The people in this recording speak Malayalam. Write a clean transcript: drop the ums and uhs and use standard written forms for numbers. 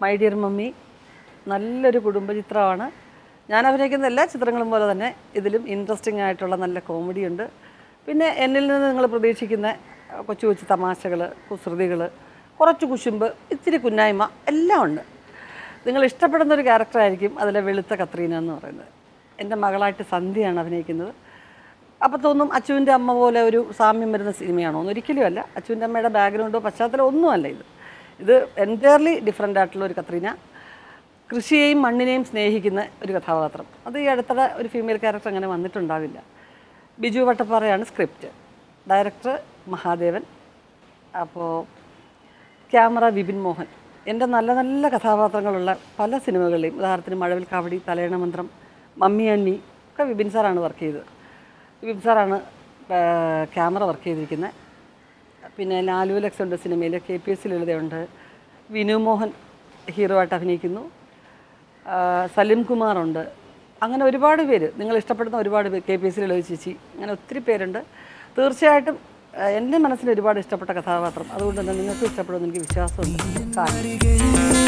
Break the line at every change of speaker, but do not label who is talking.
മൈ ഡിയർ മമ്മി നല്ലൊരു കുടുംബചിത്രമാണ്. ഞാൻ അഭിനയിക്കുന്ന എല്ലാ ചിത്രങ്ങളും പോലെ തന്നെ ഇതിലും ഇൻട്രസ്റ്റിംഗ് ആയിട്ടുള്ള നല്ല കോമഡിയുണ്ട്. പിന്നെ എന്നിൽ നിന്ന് നിങ്ങൾ പ്രതീക്ഷിക്കുന്ന കൊച്ചു കൊച്ചു തമാശകൾ, കുസൃതികൾ, കുറച്ച് കുശുമ്പ്, ഇത്തിരി കുന്നായ്മ എല്ലാം ഉണ്ട്. നിങ്ങൾ ഇഷ്ടപ്പെടുന്നൊരു ക്യാരക്ടറായിരിക്കും അതിലെ വെളുത്ത കത്രീന എന്ന് പറയുന്നത്. എൻ്റെ മകളായിട്ട് സന്ധ്യയാണ് അഭിനയിക്കുന്നത്. അപ്പോൾ തോന്നും അച്ചുവിൻ്റെ അമ്മ പോലെ ഒരു സാമ്യം വരുന്ന സിനിമയാണോ എന്ന്. ഒരിക്കലും അല്ല. അച്ചുവിൻ്റെ അമ്മയുടെ ബാക്ക്ഗ്രൗണ്ടോ പശ്ചാത്തലമോ ഒന്നുമല്ല ഇത് എൻറ്റയർലി ഡിഫറെൻ്റ് ആയിട്ടുള്ള ഒരു കത്രീന. കൃഷിയെയും മണ്ണിനെയും സ്നേഹിക്കുന്ന ഒരു കഥാപാത്രം. അത് ഈ അടുത്തിടെ ഒരു ഫീമെയിൽ ക്യാരക്ടർ അങ്ങനെ വന്നിട്ടുണ്ടാവില്ല. ബിജു വട്ടപ്പാറയാണ് സ്ക്രിപ്റ്റ്, ഡയറക്ടർ മഹാദേവൻ, അപ്പോൾ ക്യാമറ വിപിൻ മോഹൻ. എൻ്റെ നല്ല നല്ല കഥാപാത്രങ്ങളുള്ള പല സിനിമകളിലെയും, ഉദാഹരണത്തിന് മഴവിൽ കാവടി, തലയണ മന്ത്രം, മമ്മി അണ്ണി ഒക്കെ വിപിൻ സാറാണ് വർക്ക് ചെയ്തത്. വിപിൻ സാറാണ് ക്യാമറ വർക്ക് ചെയ്തിരിക്കുന്നത്. പിന്നെ ലാലു ലക്സ് ഉണ്ട് സിനിമയിൽ, KPS ലളിതയുണ്ട്, വിനു മോഹൻ ഹീറോ ആയിട്ട് അഭിനയിക്കുന്നു, സലിം കുമാറുണ്ട്. അങ്ങനെ ഒരുപാട് പേര്, നിങ്ങൾ ഇഷ്ടപ്പെടുന്ന ഒരുപാട് പേര്, KPS ലളിത ചേച്ചി, അങ്ങനെ ഒത്തിരി പേരുണ്ട്. തീർച്ചയായിട്ടും എൻ്റെ മനസ്സിൽ ഒരുപാട് ഇഷ്ടപ്പെട്ട കഥാപാത്രം. അതുകൊണ്ട് തന്നെ നിങ്ങൾക്ക് ഇഷ്ടപ്പെടുമെന്ന് എനിക്ക് വിശ്വാസമുണ്ട്.